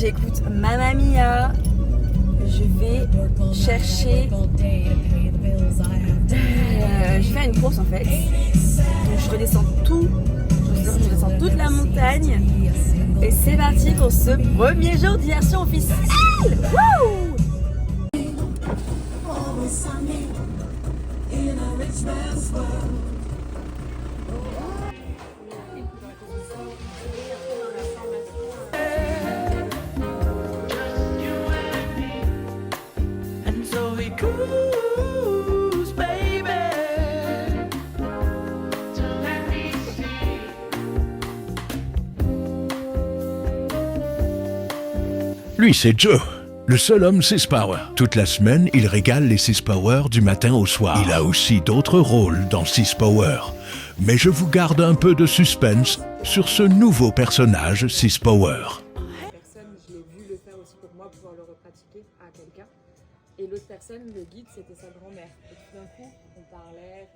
j'écoute Mamma Mia. Je vais chercher... je vais faire une course en fait. Donc je redescends je redescends toute la montagne. Et c'est parti pour ce premier jour d'immersion officielle. Wouh! Lui, c'est Joe, le seul homme Sis Power. Toute la semaine, il régale les Sis Power du matin au soir. Il a aussi d'autres rôles dans Sis Power. Mais je vous garde un peu de suspense sur ce nouveau personnage Sis Power. Personne, je l'ai vu le faire aussi pour moi, pouvoir le repratiquer à quelqu'un. Et l'autre personne, le guide, c'était sa grand-mère. Et tout d'un coup, on parlait.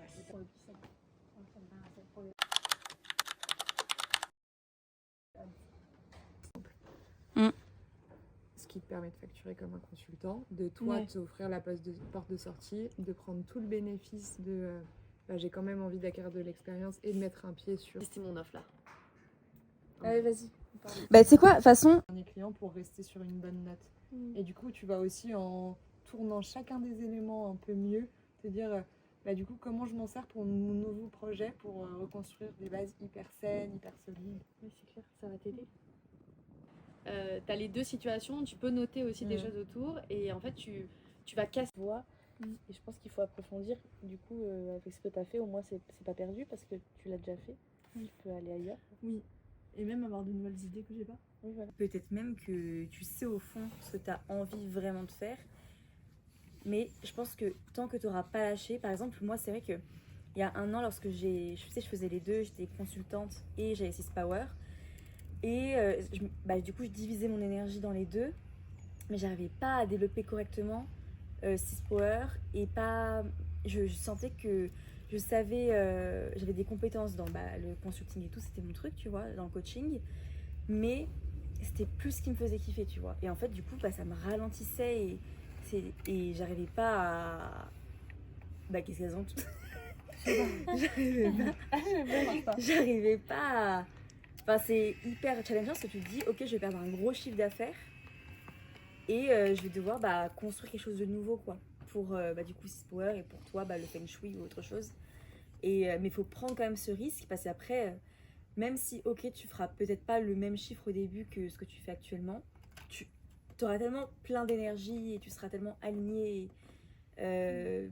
Ce qui te permet de facturer comme un consultant, de toi t'offrir la porte de sortie, de prendre tout le bénéfice de j'ai quand même envie d'acquérir de l'expérience et de mettre un pied sur. C'était mon offre là. Allez, vas-y. Bah tu sais quoi, de toute façon... Un client pour rester sur une bonne note. Et du coup, tu vas aussi en tournant chacun des éléments un peu mieux, te dire du coup comment je m'en sers pour mon nouveau projet, pour reconstruire des bases hyper saines, hyper solides. Oui, c'est clair, ça va t'aider. T'as les deux situations, tu peux noter aussi des choses autour et en fait tu vas casser la voix. Et je pense qu'il faut approfondir. Du coup, avec ce que tu as fait, au moins c'est pas perdu parce que tu l'as déjà fait. Tu peux aller ailleurs. Oui, et même avoir de nouvelles idées que j'ai pas. Oui, voilà. Peut-être même que tu sais au fond ce que tu as envie vraiment de faire. Mais je pense que tant que tu n'auras pas lâché, par exemple, moi c'est vrai que il y a un an, lorsque je faisais les deux, j'étais consultante et j'avais Sis Power. Et du coup, je divisais mon énergie dans les deux, mais j'arrivais pas à développer correctement Sis Power et pas. Je sentais que je savais, j'avais des compétences dans le consulting et tout, c'était mon truc, tu vois, dans le coaching, mais c'était plus ce qui me faisait kiffer, tu vois. Et en fait, du coup, ça me ralentissait et j'arrivais pas à. Qu'est-ce qu'elles ont toutes J'arrivais pas à. Enfin, c'est hyper challengeant parce que tu te dis, ok, je vais perdre un gros chiffre d'affaires et je vais devoir construire quelque chose de nouveau, quoi. Pour du coup Sis Power et pour toi, le Feng Shui ou autre chose. Mais il faut prendre quand même ce risque parce qu'après, même si, ok, tu feras peut-être pas le même chiffre au début que ce que tu fais actuellement, tu auras tellement plein d'énergie et tu seras tellement aligné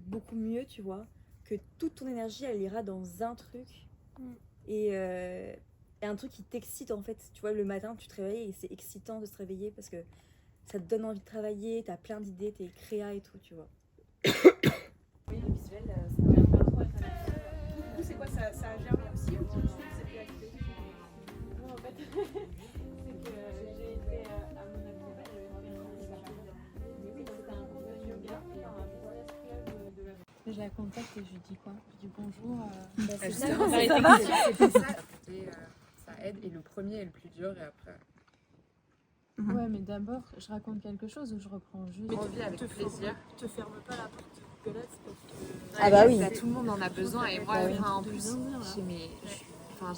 beaucoup mieux, tu vois, que toute ton énergie, elle ira dans un truc. Et un truc qui t'excite en fait, tu vois, le matin tu te réveilles et c'est excitant de se réveiller parce que ça te donne envie de travailler, t'as plein d'idées, t'es créa et tout, tu vois. Oui, le visuel, ça va faire trop être. Du coup, c'est quoi, ça a germé aussi ou tout de suite c'est acté? Non, en fait, c'est que j'ai été à mon avis, mais oui, c'était un cours de yoga et un Victoria's Club de la. Je la contacte et je lui dis quoi? Je dis bonjour. C'est ça. Et ça aide. Et le premier est le plus dur et après. Ouais, mais d'abord, je raconte quelque chose ou je reprends juste. Envie avec plaisir. Te ferme pas la porte de Google Ads parce que. Ah bah oui. Tout le monde en a besoin et moi, oui. en plus,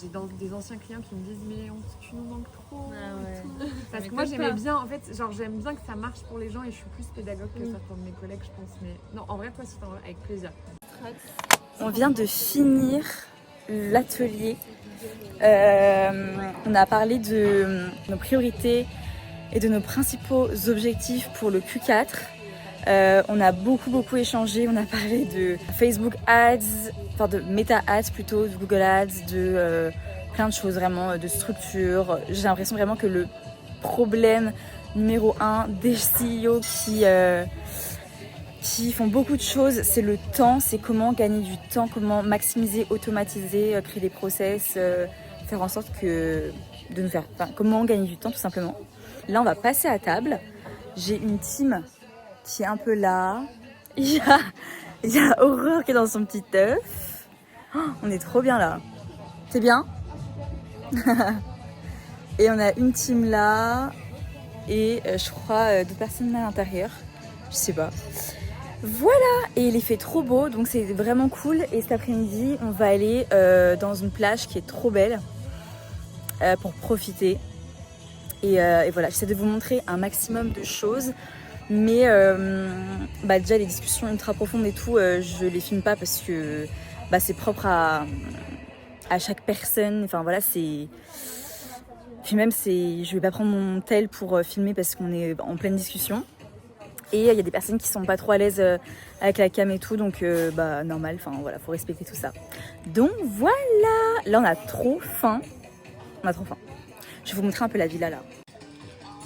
j'ai des anciens clients qui me disent mais tu nous manques trop. Ah ouais. Parce que moi j'aimais bien, en fait, j'aime bien que ça marche pour les gens et je suis plus pédagogue que certains de mes collègues, je pense. Mais non, en vrai, toi, si t'en veux, avec plaisir. On vient de finir l'atelier. On a parlé de nos priorités et de nos principaux objectifs pour le Q4. On a beaucoup échangé, on a parlé de Facebook Ads, enfin de Meta Ads plutôt, de Google Ads, de plein de choses vraiment, de structure. J'ai l'impression vraiment que le problème numéro 1 des CEO qui font beaucoup de choses, c'est le temps, c'est comment gagner du temps, comment maximiser, automatiser, créer des process, faire en sorte comment gagner du temps tout simplement. Là, on va passer à table. J'ai une team qui est un peu là. Il y a Aurore qui est dans son petit œuf. Oh, on est trop bien là. C'est bien. Et on a une team là. et je crois d'autres personnes à l'intérieur. Je sais pas. Voilà, et il fait trop beau, donc c'est vraiment cool. Et cet après-midi, on va aller dans une plage qui est trop belle pour profiter. Et voilà, j'essaie de vous montrer un maximum de choses. Mais déjà les discussions ultra profondes et tout, je les filme pas parce que c'est propre à chaque personne. Enfin voilà, c'est... Puis même, je vais pas prendre mon tel pour filmer parce qu'on est en pleine discussion. Et il y a des personnes qui sont pas trop à l'aise avec la cam et tout, donc normal, enfin voilà, faut respecter tout ça. Donc voilà, là on a trop faim. On a trop faim. Je vais vous montrer un peu la villa là.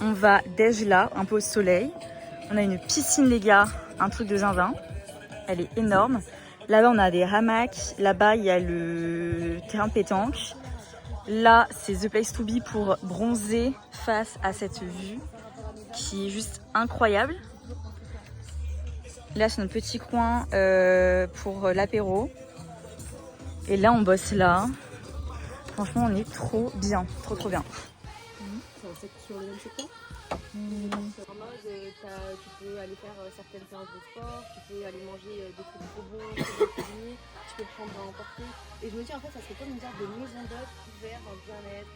On va déj là, un peu au soleil. On a une piscine les gars, un truc de zinzin. Elle est énorme. Là-bas on a des hamacs, là-bas il y a le terrain de pétanque. Là c'est the place to be pour bronzer face à cette vue qui est juste incroyable. Là, c'est notre petit coin pour l'apéro. Et là, on bosse là. Franchement, on est trop bien. Trop, trop bien. C'est sur le même secteur. En mode, tu peux aller faire certaines séances de sport, tu peux aller manger des trucs trop bons, tu peux prendre à emporter. Et je me dis, en fait, ça serait comme une sorte de maison d'hôte ouverte en bien-être.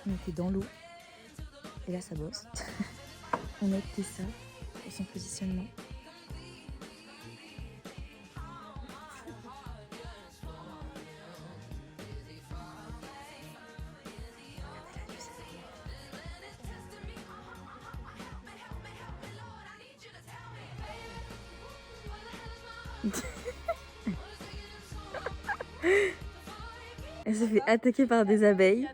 On était dans l'eau. Et là, ça bosse. On a écouté ça pour son positionnement. Elle se fait attaquer par des abeilles.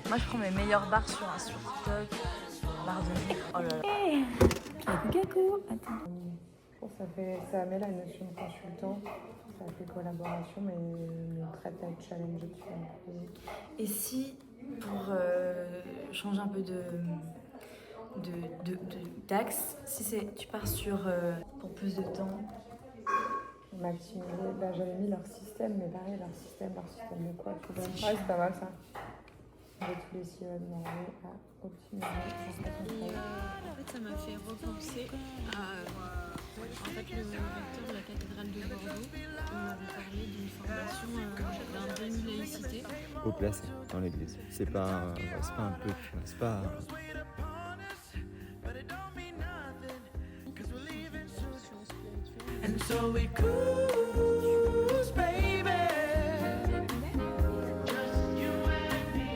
Moi je prends mes meilleures barres sur TikTok, barres de vie. Oh là là. Coucou. Attends. Ça met la notion de consultant, ça fait collaboration, mais traite à être challenger différents. Et si, pour changer un peu d'axe, si tu pars sur pour plus de temps. Maximiser, j'avais mis leur système, mais pareil, leur système de quoi tu donnes. Ouais, c'est pas mal ça. De tous les silos demandés à optimiser. En fait, ça m'a fait repenser à le recteur de la cathédrale de Bordeaux. On m'avait parlé d'une formation d'un demi-laïcité. Au placé dans l'église. C'est pas un peu, c'est pas. And so we cruise, baby. Just you and me.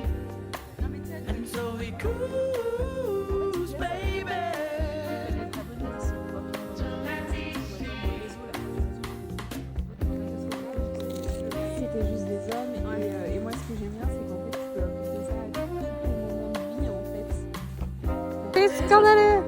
And so we cruise, baby. C'était juste des hommes et moi ce que j'aime bien c'est qu'en fait tu peux appliquer ça à tout le monde de vie en fait. C'est scandaleux!